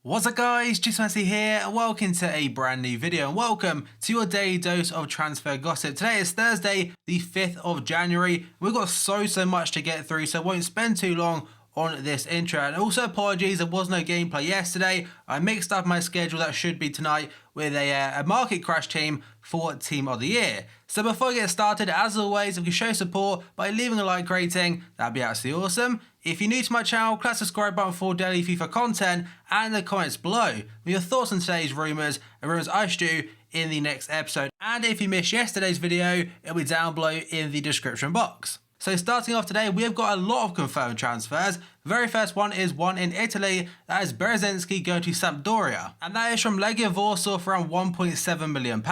What's up guys, Nchez here and welcome to a brand new video and welcome to your daily dose of transfer gossip. Today is Thursday the 5th of January. We've got so much to get through, so I won't spend too long on this intro. And also apologies, there was no gameplay yesterday. I mixed up my schedule that should be tonight with a market crash team for Team of the Year. So before I get started, as always, if you show support by leaving a like rating, that'd be absolutely awesome. If you're new to my channel, click the subscribe button for daily FIFA content and the comments below with your thoughts on today's rumours and rumours I should do in the next episode. And if you missed yesterday's video, it'll be down below in the description box. So starting off today, we have got a lot of confirmed transfers. The very first one is one in Italy, that is Berezensky going to Sampdoria. And that is from Legia Warsaw for around £1.7 million.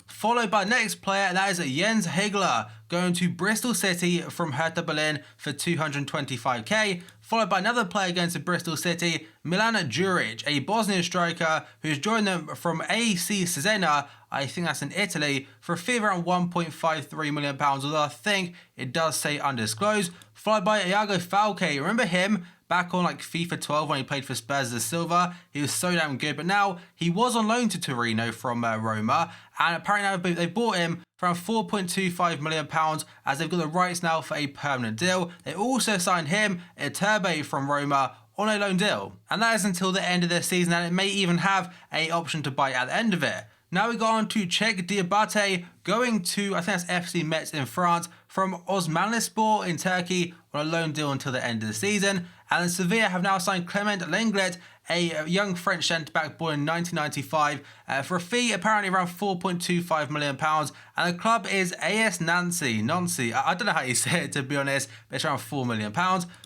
Followed by the next player, that is Nchez going to Bristol City from Hertha Berlin for 225k. Followed by another player going to Bristol City, Milan Djuric, a Bosnian striker who's joined them from AC Cesena, I think that's in Italy, for a fee of around £1.53 million, although I think it does say undisclosed. Followed by Iago Falque, remember him? Back on like FIFA 12 when he played for Spurs as Silva, he was so damn good, but now he was on loan to Torino from Roma, and apparently now they bought him for around £4.25 million as they've got the rights now for a permanent deal. They also signed him, Iturbe from Roma, on a loan deal, and that is until the end of the season, and it may even have an option to buy at the end of it. Now we go on to Cheick Diabate going to, I think that's FC Metz in France, from Osmanlispor in Turkey on a loan deal until the end of the season. And then Sevilla have now signed Clement Lenglet, a young French centre-back born in 1995, for a fee apparently around £4.25 million. And the club is AS Nancy. I don't know how you say it, to be honest, but it's around £4 million.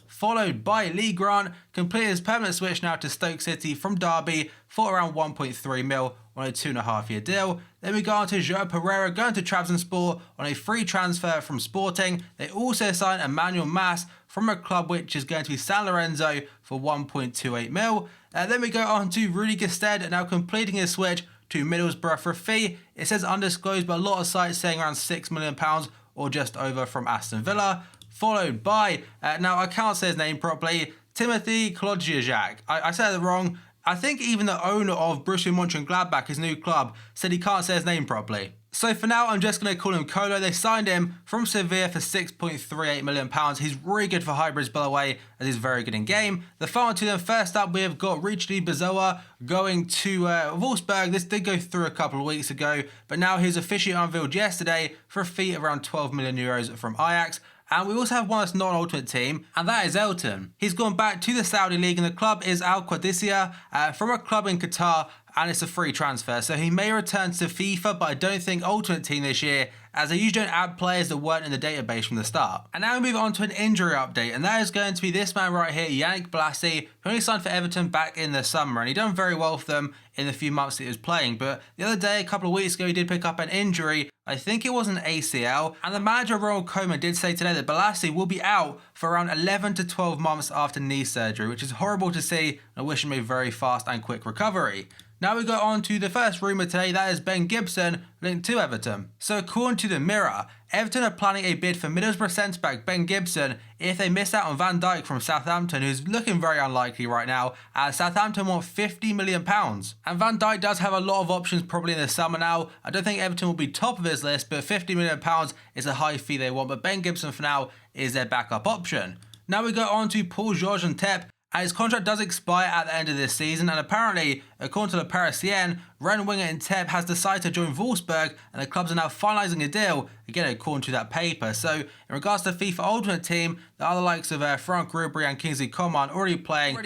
Followed by Lee Grant, completing his permanent switch now to Stoke City from Derby for around 1.3 mil on a 2.5-year deal. Then we go on to João Pereira going to Trabzonspor on a free transfer from Sporting. They also signed Emmanuel Mas from a club which is going to be San Lorenzo for 1.28 mil. Then we go on to Rudy Gestede, now completing his switch to Middlesbrough for a fee. It says undisclosed, but a lot of sites saying around £6 million or just over from Aston Villa. Followed by, now I can't say his name properly, Timothy Klodjiak. I said it wrong. I think even the owner of Borussia Mönchengladbach, his new club, said he can't say his name properly. So for now, I'm just going to call him Colo. They signed him from Sevilla for £6.38 million. He's really good for hybrids, by the way, as he's very good in game. The final two then, first up, we have got Richie Bazoa going to Wolfsburg. This did go through a couple of weeks ago, but now he's officially unveiled yesterday for a fee of around €12 million from Ajax. And we also have one that's not an ultimate team, and that is Elton. He's gone back to the Saudi League, and the club is Al Qadisiyah from a club in Qatar, and it's a free transfer. So he may return to FIFA, but I don't think ultimate team this year, as they usually don't add players that weren't in the database from the start. And now we move on to an injury update, and that is going to be this man right here, Yannick Bolasie, who only signed for Everton back in the summer, and he done very well for them in the few months that he was playing. But the other day, a couple of weeks ago, he did pick up an injury. I think it was an ACL, and the manager Ronald Koeman did say today that Bolasie will be out for around 11 to 12 months after knee surgery, which is horrible to see, and I wish him a very fast and quick recovery. Now we go on to the first rumour today, that is Ben Gibson linked to Everton. So according to the Mirror, Everton are planning a bid for Middlesbrough centre-back Ben Gibson if they miss out on Van Dijk from Southampton, who's looking very unlikely right now, as Southampton want £50 million. And Van Dijk does have a lot of options probably in the summer now. I don't think Everton will be top of his list, but £50 million is a high fee they want, but Ben Gibson for now is their backup option. Now we go on to Paul Georges Ntep. And his contract does expire at the end of this season, and apparently, according to the Parisien, Ren winger Ntep has decided to join Wolfsburg, and the clubs are now finalising a deal, again according to that paper. So, in regards to the FIFA Ultimate Team, the other likes of Franck Ribery and Kingsley Coman already playing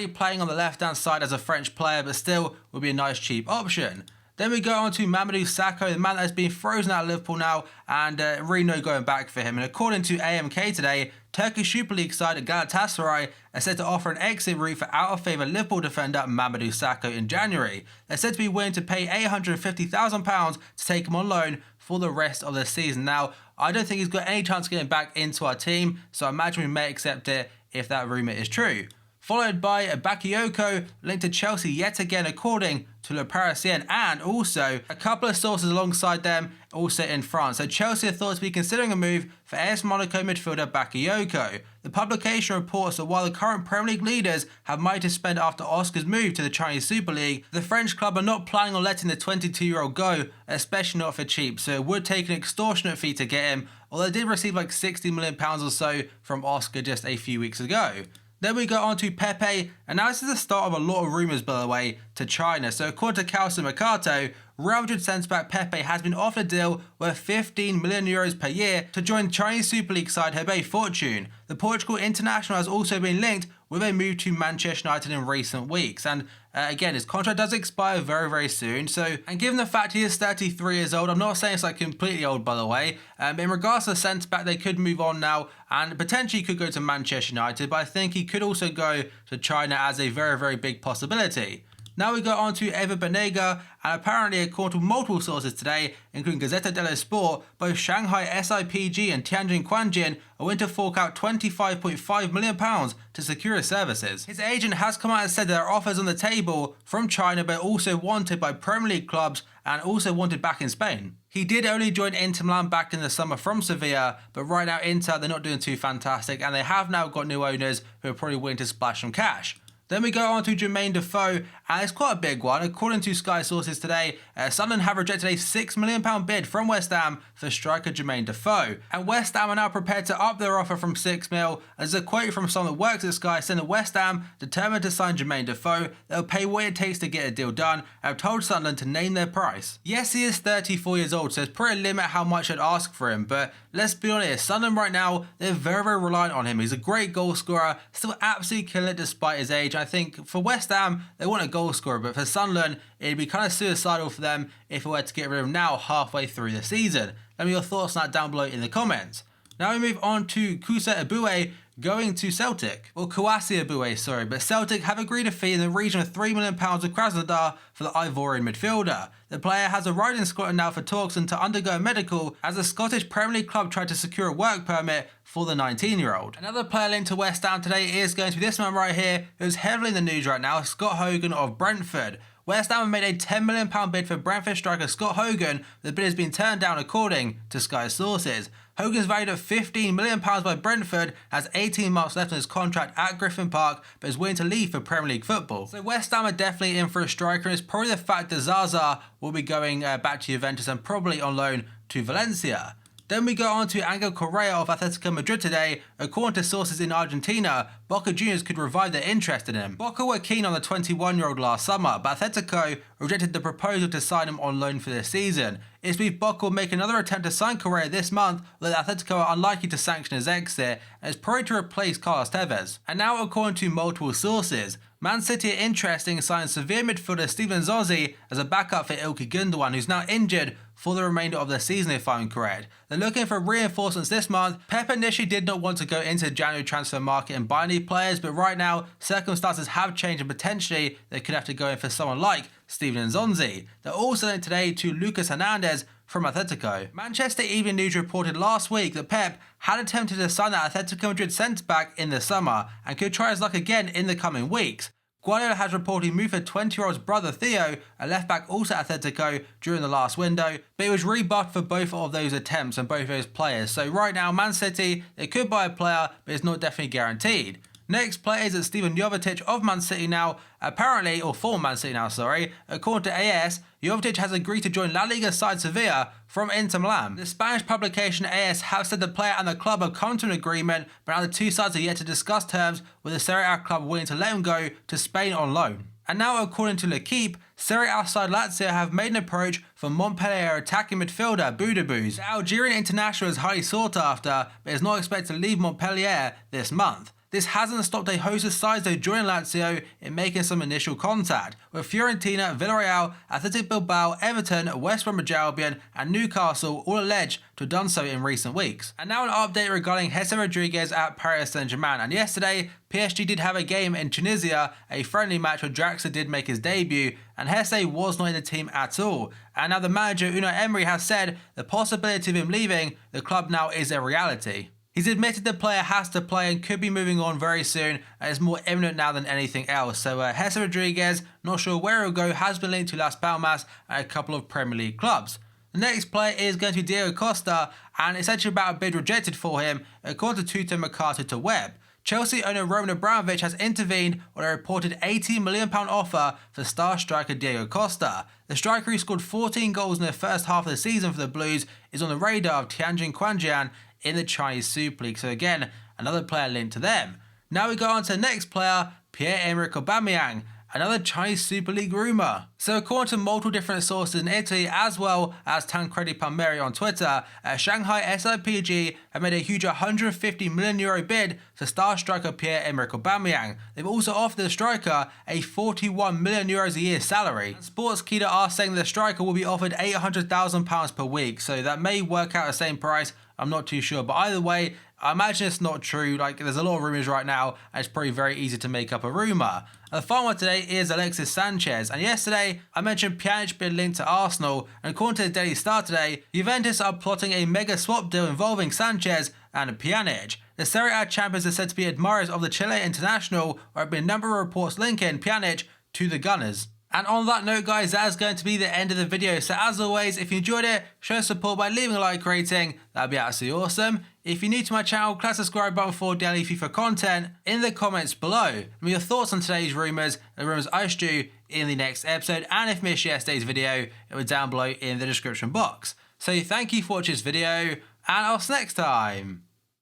on the left-hand side as a French player, but still would be a nice cheap option. Then we go on to Mamadou Sakho, the man that has been frozen out of Liverpool now, and really no going back for him. And according to AMK today, Turkish Super League side Galatasaray are said to offer an exit route for out-of-favour Liverpool defender Mamadou Sakho in January. They're said to be willing to pay £850,000 to take him on loan for the rest of the season. Now, I don't think he's got any chance of getting back into our team, so I imagine we may accept it if that rumour is true. followed by Bakayoko linked to Chelsea yet again according to Le Parisien, and also a couple of sources alongside them also in France. So Chelsea are thought to be considering a move for AS Monaco midfielder Bakayoko. The publication reports that while the current Premier League leaders have money to spend after Oscar's move to the Chinese Super League, the French club are not planning on letting the 22-year-old go, especially not for cheap, so it would take an extortionate fee to get him, although they did receive like £60 million or so from Oscar just a few weeks ago. Then we go on to Pepe, and now this is the start of a lot of rumours, by the way, to China. So according to Calcio Mercato, Real Madrid centre-back Pepe has been offered a deal worth 15 million euros per year to join Chinese Super League side Hebei Fortune. The Portugal international has also been linked with a move to Manchester United in recent weeks, and again, his contract does expire very, very soon. So, and given the fact he is 33 years old, I'm not saying it's like completely old, by the way. In regards to the centre-back, they could move on now and potentially could go to Manchester United, but I think he could also go to China as a very, very big possibility. Now we go on to Ever Banega, and apparently according to multiple sources today, including Gazzetta dello Sport, both Shanghai SIPG and Tianjin Quanjin are willing to fork out £25.5 million to secure his services. His agent has come out and said there are offers on the table from China, but also wanted by Premier League clubs and also wanted back in Spain. He did only join Inter Milan back in the summer from Sevilla, but right now Inter, they're not doing too fantastic, and they have now got new owners who are probably willing to splash some cash. Then we go on to Jermaine Defoe, and it's quite a big one. According to Sky sources today, Sunderland have rejected a £6 million bid from West Ham for striker Jermaine Defoe. And West Ham are now prepared to up their offer from £6 million. As a quote from someone that works at Sky saying that West Ham, determined to sign Jermaine Defoe, they'll pay what it takes to get a deal done, and have told Sunderland to name their price. Yes, he is 34 years old, so it's pretty a limit how much I'd ask for him, but let's be honest, Sunderland right now, they're very, very reliant on him. He's a great goal scorer, still absolutely killing it despite his age. I think for West Ham, they want a goal scorer, but for Sunderland, it'd be kind of suicidal for them if we were to get rid of him now halfway through the season. Let me know your thoughts on that down below in the comments. Now we move on to Kusa Ebue going to Celtic. Well, Kouassi Ebue, sorry, but Celtic have agreed a fee in the region of £3 million with Krasnodar for the Ivorian midfielder. The player has arrived in Scotland now for talks and to undergo a medical as the Scottish Premier League club tried to secure a work permit for the 19-year-old. Another player linked to West Ham today is going to be this man right here, who's heavily in the news right now, Scott Hogan of Brentford. West Ham have made a £10 million bid for Brentford striker Scott Hogan. The bid has been turned down according to Sky sources. Hogan's valued at £15 million by Brentford, has 18 months left on his contract at Griffin Park, but is willing to leave for Premier League football. So West Ham are definitely in for a striker, and it's probably the fact that Zaza will be going back to Juventus and probably on loan to Valencia. Then we go on to Angel Correa of Atletico Madrid today. According to sources in Argentina, Boca Juniors could revive their interest in him. Boca were keen on the 21-year-old last summer, but Atletico rejected the proposal to sign him on loan for this season. It's believed Boca will make another attempt to sign Correa this month, although Atletico are unlikely to sanction his exit, and is probably to replace Carlos Tevez. And now according to multiple sources, Man City are interested in signing Sevilla midfielder Steven Nzonzi as a backup for Ilkay Gundogan, who's now injured for the remainder of the season if I'm correct. They're looking for reinforcements this month. Pep initially did not want to go into the January transfer market and buy any players, but right now circumstances have changed and potentially they could have to go in for someone like Steven Nzonzi. They're also linked today to Lucas Hernandez from Atletico. Manchester Evening News reported last week that Pep had attempted to sign that Atletico Madrid centre-back in the summer and could try his luck again in the coming weeks. Guardiola has reportedly moved for 20-year-old's brother Theo, a left-back also at Atletico, during the last window, but it was rebuffed for both of those attempts and both of those players. So right now, Man City, they could buy a player, but it's not definitely guaranteed. Next player is Stevan Jovetic of Man City now, apparently, or for Man City now, sorry. According to AS, Jovetic has agreed to join La Liga side Sevilla from Inter Milan. The Spanish publication AS have said the player and the club have come to an agreement, but now the two sides are yet to discuss terms, with the Serie A club willing to let him go to Spain on loan. And now, according to L'Equipe, Serie A side Lazio have made an approach for Montpellier attacking midfielder Boudebouz. The Algerian international is highly sought after, but is not expected to leave Montpellier this month. This hasn't stopped a host of sides though joining Lazio in making some initial contact, with Fiorentina, Villarreal, Athletic Bilbao, Everton, West Bromwich Albion and Newcastle all alleged to have done so in recent weeks. And now an update regarding Nchez Rodriguez at Paris Saint-Germain, and yesterday PSG did have a game in Tunisia, a friendly match where Draxler did make his debut, and Nchez was not in the team at all. And now the manager Unai Emery has said the possibility of him leaving the club now is a reality. He's admitted the player has to play and could be moving on very soon, and it's more imminent now than anything else. So Nchez Rodriguez, not sure where he'll go, has been linked to Las Palmas and a couple of Premier League clubs. The next player is going to be Diego Costa, and it's actually about a bid rejected for him, according to Tuto Mercato to Web. Chelsea owner Roman Abramovich has intervened on a reported £80 million offer for star striker Diego Costa. The striker, who scored 14 goals in the first half of the season for the Blues, is on the radar of Tianjin Quanjian in the Chinese Super League. So again, another player linked to them. Now we go on to the next player, Pierre-Emerick Aubameyang, another Chinese Super League rumour. So according to multiple different sources in Italy, as well as Tancredi Palmieri on Twitter, Shanghai SIPG have made a huge €150 million bid for star striker Pierre-Emerick Aubameyang. They've also offered the striker a €41 million a year salary. Sportskeeda are saying the striker will be offered £800,000 per week, so that may work out the same price. I'm not too sure, but either way, I imagine it's not true. Like, there's a lot of rumours right now, and it's probably very easy to make up a rumour. And the final one today is Alexis Nchez. And yesterday, I mentioned Pjanic being linked to Arsenal, and according to the Daily Star today, Juventus are plotting a mega swap deal involving Nchez and Pjanic. The Serie A champions are said to be admirers of the Chile international, where there have been a number of reports linking Pjanic to the Gunners. And on that note, guys, that is going to be the end of the video. So as always, if you enjoyed it, show support by leaving a like rating. That'd be absolutely awesome. If you're new to my channel, click the subscribe button for daily FIFA content in the comments below. Leave me your thoughts on today's rumours, the rumours I should do in the next episode. And if you missed yesterday's video, it will be down below in the description box. So thank you for watching this video, and I'll see you next time.